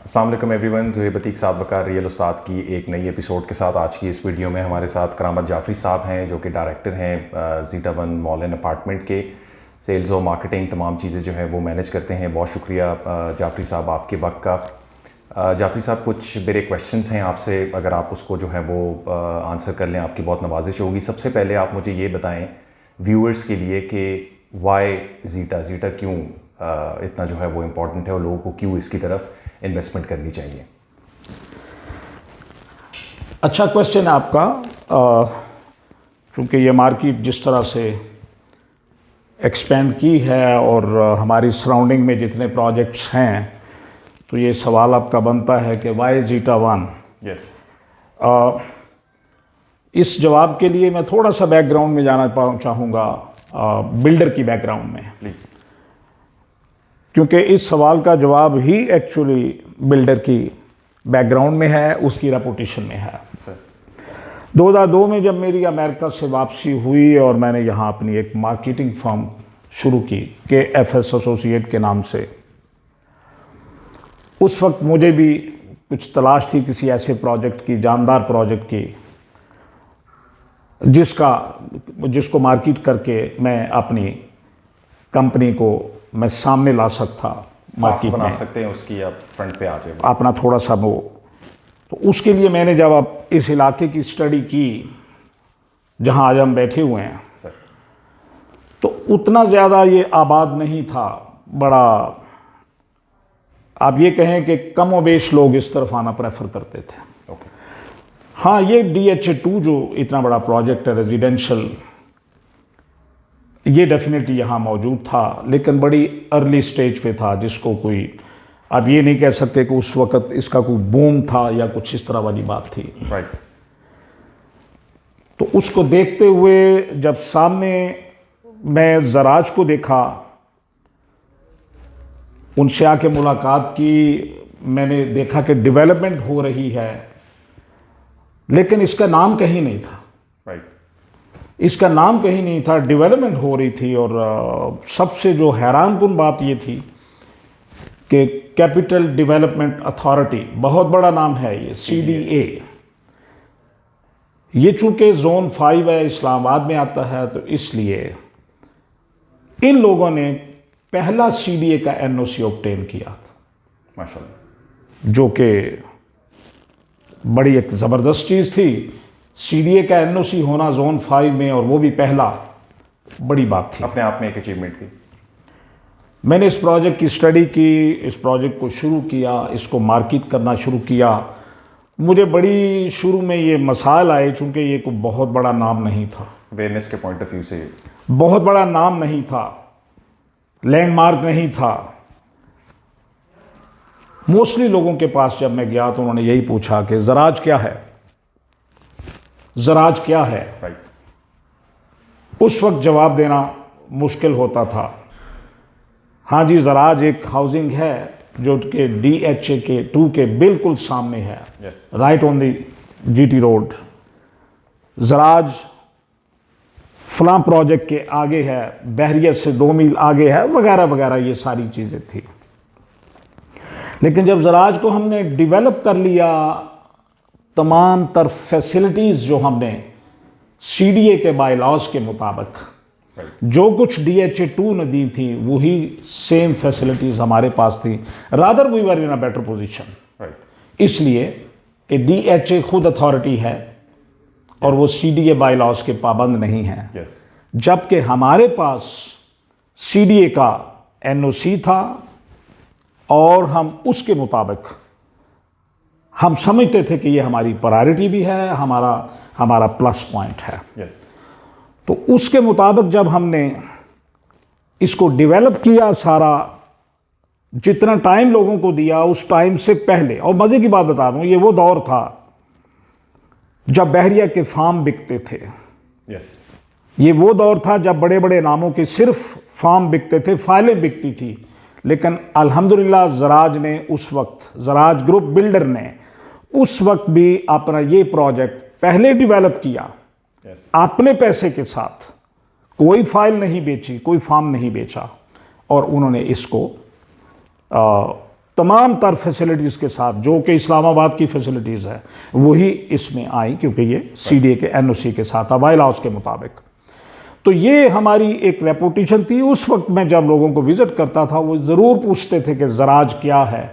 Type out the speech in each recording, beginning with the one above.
अस्सलाम वालेकुम एवरीवन, ज़ुहैब अतीक साहब वकार रियल उस्ताद की एक नई एपिसोड के साथ आज की इस वीडियो में हमारे साथ करामत जाफरी साहब हैं जो कि डायरेक्टर हैं zeta one mall and apartment के। सेल्स और मार्केटिंग तमाम चीज़ें जो हैं वो मैनेज करते हैं। बहुत शुक्रिया जाफरी साहब आपके वक्त का। जाफरी साहब, कुछ मेरे क्वेश्चंस हैं आपसे, अगर आप उसको जो है वो आंसर कर लें आपकी बहुत नवाजिश होगी। सबसे पहले आप मुझे ये बताएं व्यूअर्स के लिए कि वाई ज़ीटा क्यों इतना जो है वो इम्पोर्टेंट है और लोगों को क्यों इसकी तरफ इन्वेस्टमेंट करनी चाहिए। अच्छा क्वेश्चन है आपका। क्योंकि ये मार्केट जिस तरह से एक्सपेंड की है और हमारी सराउंडिंग में जितने प्रोजेक्ट्स हैं, तो ये सवाल आपका बनता है कि वाई ज़ीटा वन। यस। इस जवाब के लिए मैं थोड़ा सा बैकग्राउंड में जाना चाहूँगा, बिल्डर की बैकग्राउंड में, प्लीज़। क्योंकि इस सवाल का जवाब ही एक्चुअली बिल्डर की बैकग्राउंड में है, उसकी रेपुटेशन में है। 2002 में जब मेरी अमेरिका से वापसी हुई और मैंने यहाँ अपनी एक मार्केटिंग फर्म शुरू की KFS एसोसिएट के नाम से, उस वक्त मुझे भी कुछ तलाश थी किसी ऐसे प्रोजेक्ट की, जानदार प्रोजेक्ट की, जिसको मार्केट करके मैं अपनी कंपनी को मैं सामने ला सकता, मार्केट बना में सकते हैं उसकी, आप फ्रंट पे आ जाए अपना थोड़ा सा वो। तो उसके लिए मैंने जब अब इस इलाके की स्टडी की जहां आज हम बैठे हुए हैं, सर। तो उतना ज़्यादा ये आबाद नहीं था, बड़ा आप ये कहें कि कमोबेश लोग इस तरफ आना प्रेफर करते थे। ओके। हाँ, ये DHA2 जो इतना बड़ा प्रोजेक्ट है रेजिडेंशियल, ये डेफिनेटली यहाँ मौजूद था, लेकिन बड़ी अर्ली स्टेज पे था, जिसको कोई आप ये नहीं कह सकते कि उस वक्त इसका कोई बूम था या कुछ इस तरह वाली बात थी। राइट। तो उसको देखते हुए जब सामने मैं ज़राज को देखा, उनसे आके मुलाकात की, मैंने देखा कि डेवलपमेंट हो रही है, लेकिन इसका नाम कहीं नहीं था। राइट। इसका नाम कहीं नहीं था, डेवलपमेंट हो रही थी। और सबसे जो हैरानकुन बात ये थी कि कैपिटल डेवलपमेंट अथॉरिटी, बहुत बड़ा नाम है ये, CDA, ये चूंकि जोन 5 है, इस्लामाबाद में आता है, तो इसलिए इन लोगों ने पहला CDA का NOC ऑब्टेन किया था, माशाल्लाह, जो कि बड़ी एक ज़बरदस्त चीज़ थी। CDA का NOC होना जोन 5 में, और वो भी पहला, बड़ी बात थी, अपने आप में एक अचीवमेंट थी। मैंने इस प्रोजेक्ट की स्टडी की, इस प्रोजेक्ट को शुरू किया, इसको मार्केट करना शुरू किया। मुझे बड़ी शुरू में ये मसाइल आए, चूँकि ये कोई बहुत बड़ा नाम नहीं था, अवेयरनेस के पॉइंट ऑफ व्यू से बहुत बड़ा नाम नहीं था, लैंडमार्क नहीं था। मोस्टली लोगों के पास जब मैं गया तो उन्होंने यही पूछा कि ज़राज क्या है, ज़राज क्या है। राइट। उस वक्त जवाब देना मुश्किल होता था। हाँ जी, ज़राज एक हाउसिंग है जो कि DHA2 के बिल्कुल सामने है, yes. Right on the GT road. Zaraj फलां प्रोजेक्ट के आगे है, बहरिया से 2 मील आगे है, वगैरह वगैरह, ये सारी चीज़ें थी। लेकिन जब ज़राज को हमने डेवलप कर लिया, तमाम तर फैसिलिटीज़ जो हमने CDA के बायलॉज के मुताबिक जो कुछ DHA2 ने दी थी, वही सेम फैसिलिटीज़ हमारे पास थी। Rather we were in a better position, इसलिए कि DHA खुद अथॉरिटी है और वो CDA बायलॉज के पाबंद नहीं है। जबकि हमारे पास CDA का NOC था और हम उसके मुताबिक हम समझते थे कि ये हमारी प्रायोरिटी भी है, हमारा प्लस पॉइंट है। तो उसके मुताबिक जब हमने इसको डेवलप किया, सारा जितना टाइम लोगों को दिया उस टाइम से पहले, और मज़े की बात बता दूं, ये वो दौर था जब बहरिया के फार्म बिकते थे। ये वो दौर था जब बड़े बड़े नामों के सिर्फ फार्म बिकते थे, फाइलें बिकती थी। लेकिन अल्हम्दुलिल्लाह ज़राज ने उस वक्त, ज़राज ग्रुप बिल्डर ने उस वक्त भी अपना ये प्रोजेक्ट पहले डेवलप किया, अपने पैसे के साथ, कोई फाइल नहीं बेची, कोई फार्म नहीं बेचा, और उन्होंने इसको तमाम तर फैसिलिटीज़ के साथ, जो कि इस्लामाबाद की फैसिलिटीज़ है, वही इसमें आई, क्योंकि ये CDA के NOC के साथ बाय लॉज के मुताबिक। तो ये हमारी एक रेपुटेशन थी। उस वक्त मैं जब लोगों को विज़िट करता था, वो ज़रूर पूछते थे कि ज़राज क्या है।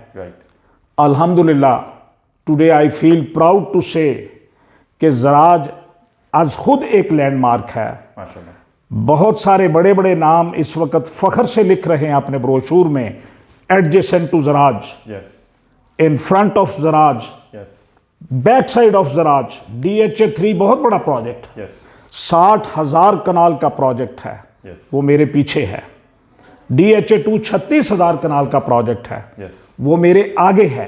अल्हम्दुलिल्लाह, today I feel proud to say कि ज़राज आज खुद एक लैंडमार्क है। बहुत सारे बड़े बड़े नाम इस वक्त फ़ख्र से लिख रहे हैं अपने ब्रोशूर में, adjacent to Zaraj, in front of Zaraj, back side of Zaraj. DHA 3 बहुत बड़ा प्रोजेक्ट, 60,000 कनाल का प्रोजेक्ट है, वो मेरे पीछे है। DHA 2 36,000 कनाल का प्रोजेक्ट है, वो मेरे आगे है।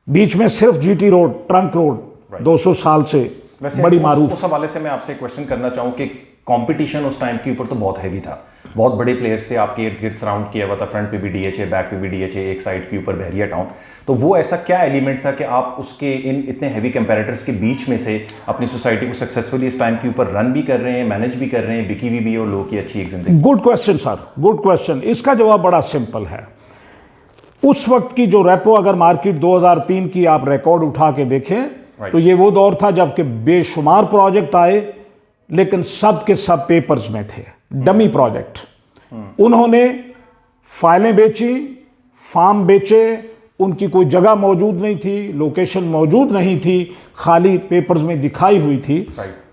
बीच में सिर्फ GT रोड, ट्रंक रोड 200 साल से बड़ी मारूफ। उस हवाले से मैं आपसे क्वेश्चन करना चाहूँ कि कंपटीशन उस टाइम के ऊपर तो बहुत हैवी था, बहुत बड़े प्लेयर्स थे, आपके इर्द गिर्द सराउंड किया हुआ था, फ्रंट पे भी DHA, बैक पे भी DHA, एक साइड के ऊपर बहरिया टाउन। तो वो ऐसा क्या एलिमेंट था कि आप उसके इन इतने हैवी कंपैरेटर्स के बीच में से अपनी सोसाइटी को सक्सेसफुली इस टाइम के ऊपर रन भी कर रहे हैं, मैनेज भी कर रहे हैं, बिकी भी और लोगों की अच्छी एक जिंदगी? Good question sir, good question. इसका जवाब बड़ा सिंपल है। उस वक्त की जो रेपो, अगर मार्केट 2003 की आप रिकॉर्ड उठा के देखें, तो ये वो दौर था जबकि बेशुमार प्रोजेक्ट आए, लेकिन सब के सब पेपर्स में थे, डमी प्रोजेक्ट। उन्होंने फाइलें बेची, फार्म बेचे, उनकी कोई जगह मौजूद नहीं थी, लोकेशन मौजूद नहीं थी, खाली पेपर्स में दिखाई हुई थी।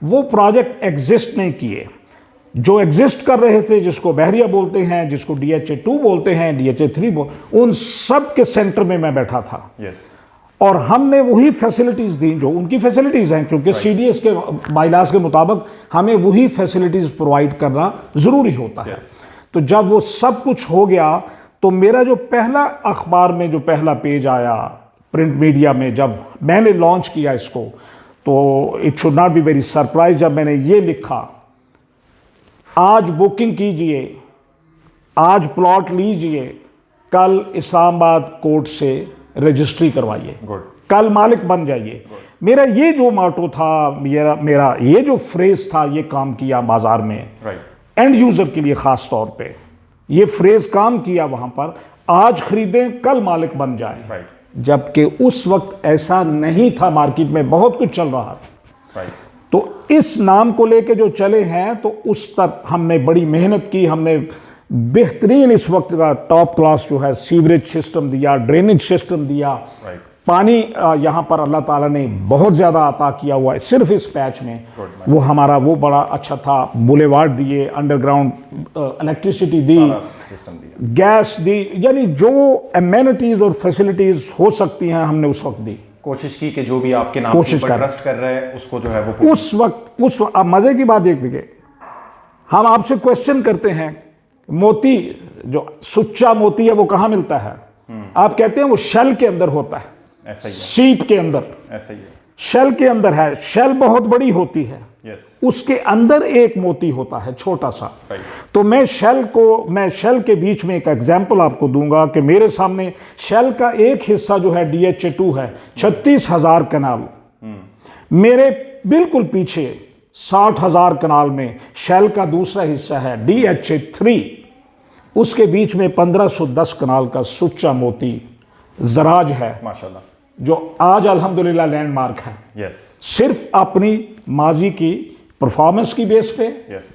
वो प्रोजेक्ट एग्जिस्ट नहीं किए। जो एग्जिस्ट कर रहे थे, जिसको बहरिया बोलते हैं, जिसको DHA 2 बोलते हैं, DHA 3 उन सब के सेंटर में मैं बैठा था। और हमने वही फैसिलिटीज़ दी जो उनकी फैसिलिटीज़ हैं, क्योंकि CDS के बायलास के मुताबिक हमें वही फैसिलिटीज़ प्रोवाइड करना ज़रूरी होता है। तो जब वो सब कुछ हो गया, तो मेरा जो पहला अखबार में जो पहला पेज आया प्रिंट मीडिया में, जब मैंने लॉन्च किया इसको, तो it should not be very surprise जब मैंने ये लिखा, आज बुकिंग कीजिए, आज प्लॉट लीजिए, कल इस्लामाबाद कोर्ट से रजिस्ट्री करवाइए, कल मालिक बन जाइए। मेरा ये जो मोटो था, मेरा ये जो फ्रेज था, ये काम किया बाजार में, एंड यूजर के लिए खास तौर पे ये फ्रेज काम किया वहां पर, आज खरीदें कल मालिक बन जाए। जबकि उस वक्त ऐसा नहीं था, मार्केट में बहुत कुछ चल रहा था। तो इस नाम को लेके जो चले हैं, तो उस तक हमने बड़ी मेहनत की। हमने बेहतरीन इस वक्त का टॉप क्लास जो है सीवरेज सिस्टम दिया, ड्रेनेज सिस्टम दिया, पानी यहाँ पर अल्लाह ताला ने बहुत ज़्यादा अता किया हुआ है सिर्फ इस पैच में। वो हमारा वो बड़ा अच्छा था। बुलेवार्ड दिए, अंडरग्राउंड इलेक्ट्रिसिटी दी, गैस दी, यानी जो एमेनिटीज़ और फैसिलिटीज़ हो सकती हैं हमने उस वक्त दी। कोशिश की कि जो भी आपके नाम पर ट्रस्ट कर रहे हैं उसको जो है वो उस वक्त अब मज़े की बात एक देखिए, हम आपसे क्वेश्चन करते हैं, मोती जो सुच्चा मोती है वो कहाँ मिलता है? आप कहते हैं वो शेल के अंदर होता है, ऐसा ही है। सीप के अंदर, ऐसा ही है। शेल के अंदर है। शेल बहुत बड़ी होती है, उसके अंदर एक मोती होता है छोटा सा। तो मैं शेल के बीच में एक एग्जांपल आपको दूंगा कि मेरे सामने शेल का एक हिस्सा जो है DHA 2 है, 36,000 कनाल। मेरे बिल्कुल पीछे 60,000 कनाल में शेल का दूसरा हिस्सा है DHA 3। उसके बीच में 1510 कनाल का सुच्चा मोती ज़राज है, माशाल्लाह, जो आज अल्हम्दुलिल्लाह लैंडमार्क है। सिर्फ अपनी माजी की परफॉर्मेंस की बेस पे,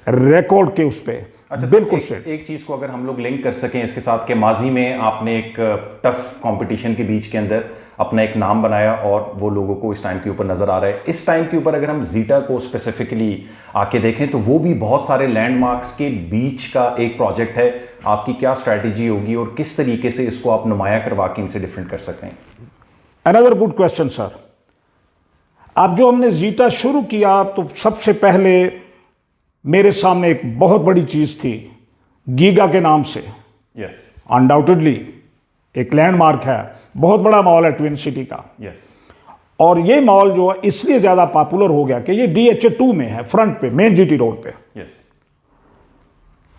रिकॉर्ड के उस पे। अच्छा, बिल्कुल एक चीज़ को अगर हम लोग लिंक कर सकें इसके साथ कि माजी में आपने एक टफ कंपटीशन के बीच के अंदर अपना एक नाम बनाया और वो लोगों को इस टाइम के ऊपर नज़र आ रहा है। इस टाइम के ऊपर अगर हम जीटा को स्पेसिफिकली आके देखें तो वो भी बहुत सारे लैंडमार्क्स के बीच का एक प्रोजेक्ट है। आपकी क्या स्ट्रैटेजी होगी और किस तरीके से इसको आप नुमाया करवा के इनसे डिफरेंट कर सकते हैं? Another good question sir. अब जो हमने जीटा शुरू किया तो सबसे पहले मेरे सामने एक बहुत बड़ी चीज़ थी, गीगा के नाम से। अनडाउटेडली एक लैंडमार्क है, बहुत बड़ा मॉल है ट्विन सिटी का। और ये मॉल जो है इसलिए ज़्यादा पॉपुलर हो गया कि ये DHA 2 में है, फ्रंट पे, मेन GT रोड पे।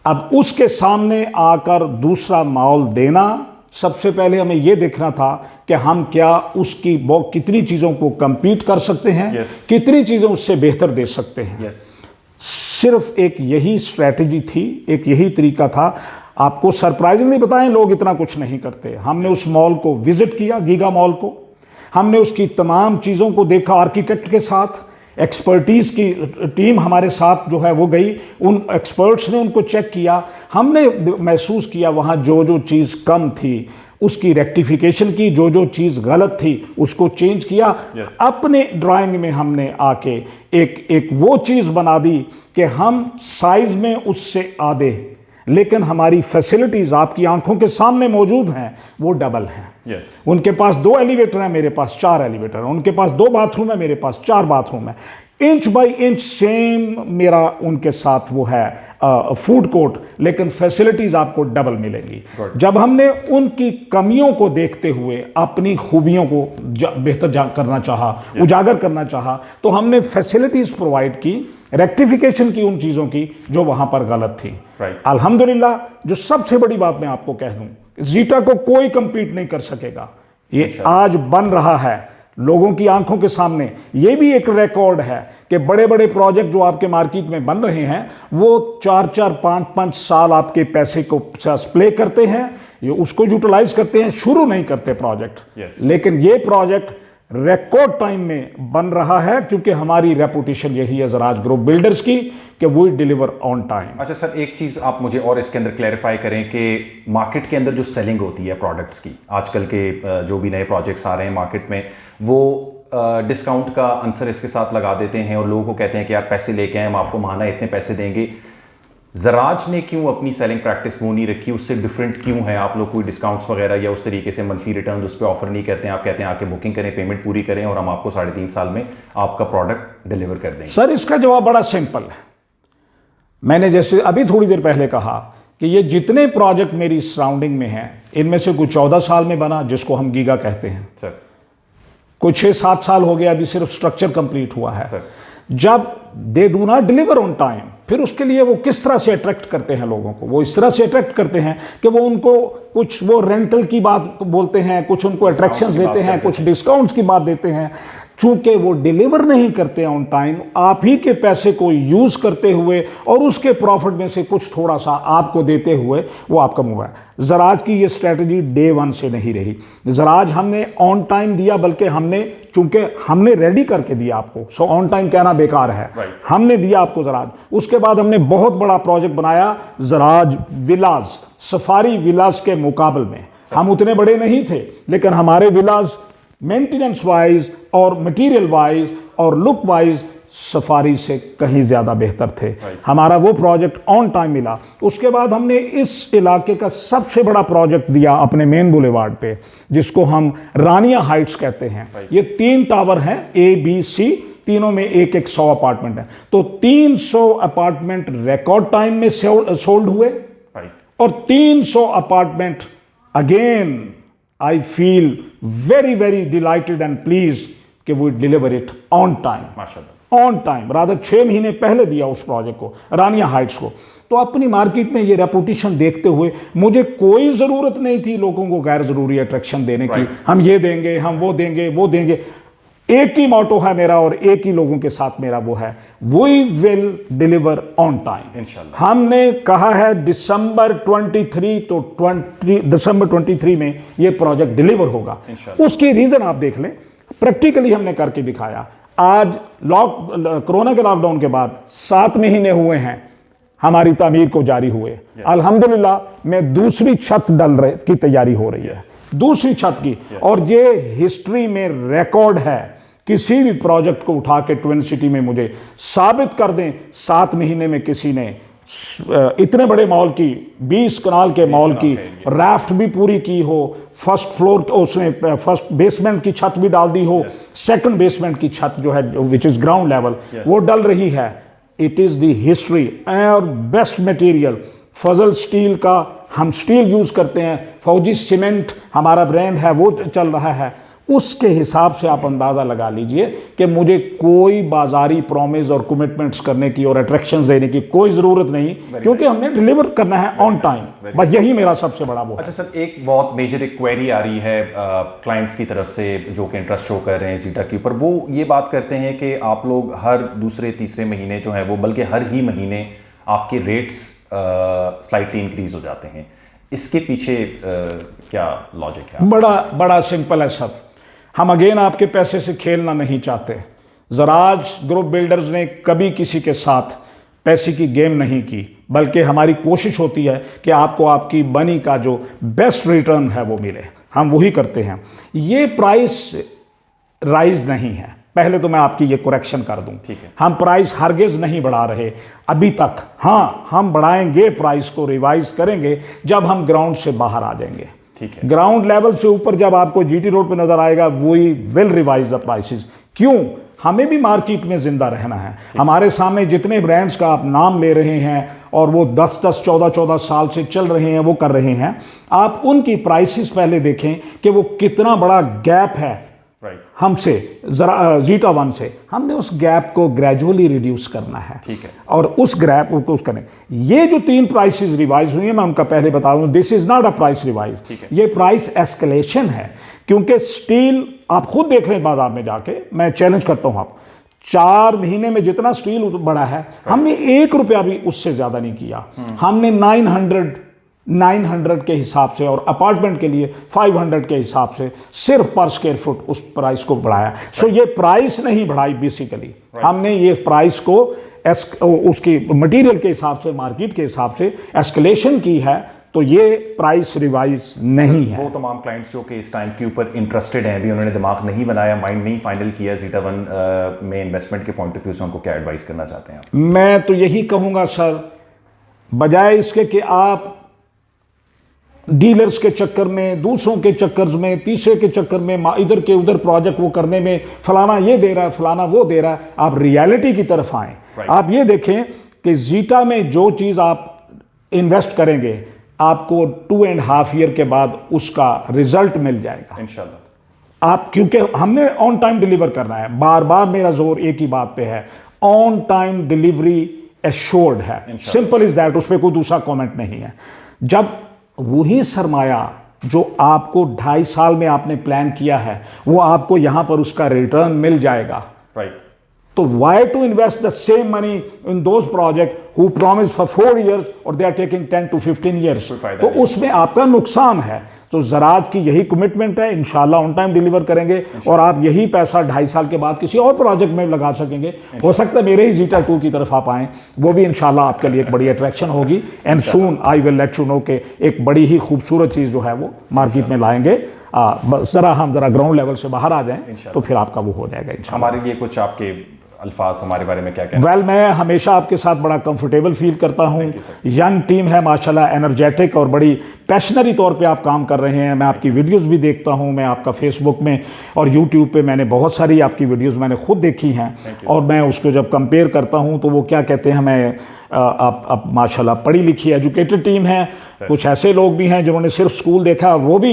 अब उसके सामने आकर दूसरा मॉल देना, सबसे पहले हमें यह देखना था कि हम क्या उसकी कितनी चीज़ों को कंपीट कर सकते हैं, कितनी चीज़ें उससे बेहतर दे सकते हैं। सिर्फ एक यही स्ट्रैटेजी थी, एक यही तरीका था। आपको सरप्राइजिंगली बताएं, लोग इतना कुछ नहीं करते। हमने उस मॉल को विजिट किया, गीगा मॉल को, हमने उसकी तमाम चीज़ों को देखा, आर्किटेक्ट के साथ, एक्सपर्टीज़ की टीम हमारे साथ जो है वो गई, उन एक्सपर्ट्स ने उनको चेक किया। हमने महसूस किया वहाँ जो जो चीज़ कम थी उसकी रेक्टिफिकेशन की, जो जो चीज़ गलत थी उसको चेंज किया। अपने ड्राइंग में हमने आके एक वो चीज़ बना दी कि हम साइज में उससे आधे, लेकिन हमारी फैसिलिटीज़ आपकी आंखों के सामने मौजूद हैं, वो डबल हैं। उनके पास 2 एलिवेटर हैं, मेरे पास 4 एलिवेटर हैं। उनके पास 2 बाथरूम है, मेरे पास 4 बाथरूम है। इंच बाय इंच सेम मेरा उनके साथ वो है फूड कोर्ट, लेकिन फैसिलिटीज आपको डबल मिलेंगी। जब हमने उनकी कमियों को देखते हुए अपनी खूबियों को बेहतर करना चाहा, उजागर करना चाहा, तो हमने फैसिलिटीज प्रोवाइड की, रेक्टिफिकेशन की उन चीज़ों की जो वहाँ पर गलत थी। अल्हम्दुलिल्लाह, जो सबसे बड़ी बात मैं आपको कह दूँ, जीटा को कोई कंपीट नहीं कर सकेगा। ये आज बन रहा है लोगों की आंखों के सामने। ये भी एक रिकॉर्ड है कि बड़े बड़े प्रोजेक्ट जो आपके मार्केट में बन रहे हैं वो 4-4, 5-5 साल आपके पैसे को प्ले करते हैं, ये उसको यूटिलाइज करते हैं, शुरू नहीं करते प्रोजेक्ट। लेकिन ये प्रोजेक्ट रिकॉर्ड टाइम में बन रहा है, क्योंकि हमारी रेपुटेशन यही है ज़राज ग्रुप बिल्डर्स की कि वो डिलीवर ऑन टाइम। अच्छा सर, एक चीज़ आप मुझे और इसके अंदर क्लैरिफाई करें कि मार्केट के अंदर जो सेलिंग होती है प्रोडक्ट्स की, आजकल के जो भी नए प्रोजेक्ट्स आ रहे हैं मार्केट में, वो डिस्काउंट का आंसर इसके साथ लगा देते हैं और लोगों को कहते हैं कि यार पैसे लेके आए, हम आपको माहाना इतने पैसे देंगे। ज़राज ने क्यों अपनी सेलिंग प्रैक्टिस वो नहीं रखी? उससे डिफरेंट क्यों है? आप लोग कोई डिस्काउंट्स वगैरह या उस तरीके से मंथली रिटर्न उस पर ऑफर नहीं करते हैं? आप कहते हैं आके बुकिंग करें, पेमेंट पूरी करें और हम आपको 3.5 साल में आपका प्रोडक्ट डिलीवर कर देंगे। सर, इसका जवाब बड़ा सिंपल है। मैंने जैसे अभी थोड़ी देर पहले कहा कि ये जितने प्रोजेक्ट मेरी सराउंडिंग में हैं, इनमें से कोई 14 साल में बना, जिसको हम गीगा कहते हैं सर, कोई 6-7 साल हो गया, अभी सिर्फ स्ट्रक्चर कंप्लीट हुआ है सर। जब they do not deliver on time, फिर उसके लिए वो किस तरह से अट्रैक्ट करते हैं लोगों को? वो इस तरह से अट्रैक्ट करते हैं कि वो उनको कुछ वो रेंटल की बात बोलते हैं, कुछ उनको अट्रैक्शंस देते हैं, कुछ डिस्काउंट्स की बात देते हैं। चूंकि वो डिलीवर नहीं करते ऑन टाइम, आप ही के पैसे को यूज़ करते हुए और उसके प्रॉफिट में से कुछ थोड़ा सा आपको देते हुए वो आपका मुँह है। ज़राज की ये स्ट्रेटजी डे 1 से नहीं रही। ज़राज हमने ऑन टाइम दिया, बल्कि हमने चूंकि हमने रेडी करके दिया आपको, सो ऑन टाइम कहना बेकार है। हमने दिया आपको ज़राज। उसके बाद हमने बहुत बड़ा प्रोजेक्ट बनाया ज़राज विलाज, सफारी विलाज के मुकाबले में हम उतने बड़े नहीं थे, लेकिन हमारे विलाज मेंटेनेंस वाइज और मटेरियल वाइज और लुक वाइज सफारी से कहीं ज़्यादा बेहतर थे। हमारा वो प्रोजेक्ट ऑन टाइम मिला। उसके बाद हमने इस इलाके का सबसे बड़ा प्रोजेक्ट दिया अपने मेन बुलेवार्ड पे, जिसको हम रानिया हाइट्स कहते हैं। ये 3 टावर हैं, ABC, तीनों में एक 100 अपार्टमेंट है। तो 300 अपार्टमेंट रिकॉर्ड टाइम में सोल्ड हुए और 300 apartment again I feel very very delighted and pleased कि we deliver it on time, माशाल्लाह ऑन टाइम। रादर 6 महीने पहले दिया उस प्रोजेक्ट को, रानिया हाइट्स को। तो अपनी मार्केट में ये रेपुटेशन देखते हुए मुझे कोई ज़रूरत नहीं थी लोगों को गैर ज़रूरी अट्रैक्शन देने की। हम ये देंगे, हम वो देंगे, वो देंगे। एक ही मोटो है मेरा और एक ही लोगों के साथ मेरा वो है, we will deliver on time इंशाल्लाह। हमने कहा है दिसंबर 23 तो दिसंबर 23 में ये प्रोजेक्ट डिलीवर होगा। उसकी रीज़न आप देख लें, प्रैक्टिकली हमने करके दिखाया। आज कोरोना के लॉकडाउन के बाद 7 महीने हुए हैं हमारी तामीर को जारी हुए। अल्हम्दुलिल्लाह में दूसरी छत की तैयारी हो रही है, दूसरी छत की। और ये हिस्ट्री में रिकॉर्ड है। किसी भी प्रोजेक्ट को उठा के ट्विन सिटी में मुझे साबित कर दें 7 महीने में किसी ने इतने बड़े मॉल की, 20 कनाल के मॉल की राफ्ट भी पूरी की हो, फर्स्ट फ्लोर उसमें फर्स्ट बेसमेंट की छत भी डाल दी हो, सेकंड बेसमेंट की छत जो है विच इज ग्राउंड लेवल वो डल रही है। इट इज़ द हिस्ट्री और बेस्ट मटेरियल फजल स्टील का हम स्टील यूज़ करते हैं, फौजी सीमेंट हमारा ब्रांड है, वो चल रहा है। उसके हिसाब से आप अंदाज़ा लगा लीजिए कि मुझे कोई बाजारी प्रॉमिस और कमिटमेंट्स करने की और अट्रैक्शंस देने की कोई ज़रूरत नहीं, क्योंकि हमने डिलीवर करना है ऑन टाइम। बस यही मेरा सबसे बड़ा वो। अच्छा सर, एक बहुत मेजर एक क्वेरी आ रही है क्लाइंट्स की तरफ से जो कि इंटरेस्ट शो कर रहे हैं जीटा के ऊपर। वो ये बात करते हैं कि आप लोग हर दूसरे तीसरे महीने जो है वो, बल्कि हर ही महीने आपके रेट्स स्लाइटली इंक्रीज हो जाते हैं, इसके पीछे क्या लॉजिक है? बड़ा सिंपल है सर। हम अगेन आपके पैसे से खेलना नहीं चाहते। ज़राज ग्रुप बिल्डर्स ने कभी किसी के साथ पैसे की गेम नहीं की, बल्कि हमारी कोशिश होती है कि आपको आपकी मनी का जो बेस्ट रिटर्न है वो मिले। हम वही करते हैं। ये प्राइस राइज नहीं है, पहले तो मैं आपकी ये करेक्शन कर दूं। ठीक है। हम प्राइस हरगिज नहीं बढ़ा रहे अभी तक। हाँ, हम बढ़ाएंगे, प्राइस को रिवाइज करेंगे जब हम ग्राउंड से बाहर आ जाएंगे। ठीक है। ग्राउंड लेवल से ऊपर जब आपको जीटी रोड पे नजर आएगा, we will revise the prices. क्यों? हमें भी मार्केट में जिंदा रहना है। हमारे सामने जितने ब्रांड्स का आप नाम ले रहे हैं और वो 10-10, 14-14 साल से चल रहे हैं, वो कर रहे हैं, आप उनकी प्राइसेस पहले देखें कि वो कितना बड़ा गैप है हमसे, जरा जीटा वन से। हमने उस गैप को ग्रेजुअली रिड्यूस करना है। ठीक है। और उस गैप को करने, ये जो 3 प्राइसेस रिवाइज हुई है, मैं उनका पहले बता दूं, this is not a price revise, ये प्राइस एस्केलेशन है। क्योंकि स्टील आप खुद देख लें बाजार में जाके, मैं चैलेंज करता हूं आप, 4 महीने में जितना स्टील बढ़ा है, हमने 1 रुपया भी उससे ज्यादा नहीं किया। हमने 900 के हिसाब से और अपार्टमेंट के लिए 500 के हिसाब से सिर्फ पर स्क्वायर फुट उस प्राइस को बढ़ाया। सो ये प्राइस नहीं बढ़ाई बेसिकली, हमने ये प्राइस को उसकी मटेरियल के हिसाब से, मार्केट के हिसाब से एस्केलेशन की है। तो ये प्राइस रिवाइज नहीं है। वो तमाम क्लाइंट्स जो कि इस टाइम के ऊपर इंटरेस्टेड हैं, अभी उन्होंने दिमाग नहीं बनाया, माइंड नहीं फाइनल किया जीटा वन में इन्वेस्टमेंट के पॉइंट ऑफ व्यू से, उनको क्या एडवाइस करना चाहते हैं आप? मैं तो यही कहूंगा सर, बजाय इसके कि आप डीलर्स के चक्कर में, दूसरों के चक्कर में, तीसरे के चक्कर में, इधर के उधर प्रोजेक्ट वो करने में, फलाना ये दे रहा है, फलाना वो दे रहा है, आप रियलिटी की तरफ आएं। आप ये देखें कि जीटा में जो चीज़ आप इन्वेस्ट करेंगे, आपको 2.5 ईयर के बाद उसका रिजल्ट मिल जाएगा इंशाल्लाह। आप, क्योंकि हमने ऑन टाइम डिलीवर करना है। बार बार मेरा जोर एक ही बात पे है, ऑन टाइम डिलीवरी एश्योर्ड है। सिंपल इज दैट, उस पर कोई दूसरा कमेंट नहीं है। जब वही सरमाया जो आपको 2.5 साल में आपने प्लान किया है, वो आपको यहां पर उसका रिटर्न मिल जाएगा, राइट। तो why to invest the same money in those project who promise for 4 years और they are taking 10 to 15 years? तो उसमें आपका नुकसान है। तो ज़राज की यही कमिटमेंट है, इंशाल्लाह ऑन टाइम डिलीवर करेंगे और आप यही पैसा 2.5 साल के बाद किसी और प्रोजेक्ट में लगा सकेंगे। हो सकता है मेरे ही जीटा 2 की तरफ आप आएँ, वो भी इंशाल्लाह आपके लिए एक बड़ी अट्रैक्शन होगी। And soon I will let you know कि एक बड़ी ही खूबसूरत चीज़ जो है वो मार्केट में लाएंगे। हम जरा ग्राउंड लेवल से बाहर आ जाएं तो फिर आपका वो हो जाएगा इंशाल्लाह। हमारे लिए कुछ आपके अल्फाज हमारे बारे में क्या कहना? वेल, मैं हमेशा आपके साथ बड़ा कंफर्टेबल फील करता हूं। यंग टीम है माशाल्लाह, एनर्जेटिक और बड़ी पैशनरी तौर पे आप काम कर रहे हैं। मैं आपकी वीडियोस भी देखता हूं, मैं आपका फेसबुक में और यूट्यूब पे मैंने बहुत सारी आपकी वीडियोस मैंने खुद देखी हैं, और मैं उसको जब कंपेयर करता हूं तो वो क्या कहते हैं, हमें आप माशाल्लाह पढ़ी लिखी एजुकेटेड टीम है। कुछ ऐसे लोग भी हैं जिन्होंने सिर्फ स्कूल देखा और वो भी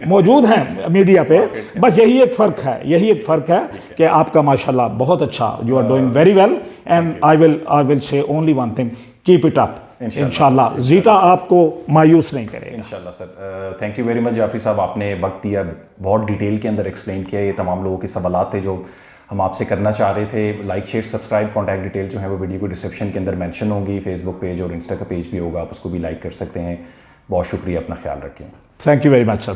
मौजूद हैं मीडिया पे। बस यही एक फ़र्क है कि आपका माशाल्लाह बहुत अच्छा, you are doing very well and I will say only one thing, keep it up. इंशाल्लाह जीटा आपको मायूस नहीं करेगा इंशाल्लाह। Sir thank you very much Jafri साहब, आपने वक्त दिया, बहुत डिटेल के अंदर एक्सप्लेन किया। ये तमाम लोगों के सवालात थे जो हम आपसे करना चाह रहे थे। Like, share, subscribe, contact detail जो है वो वीडियो को डिस्क्रिप्शन के अंदर मेंशन होंगी। फेसबुक पेज और इंस्टा का पेज भी होगा, आप उसको भी लाइक कर सकते हैं। बहुत शुक्रिया, अपना ख्याल रखें। Thank you very much sir.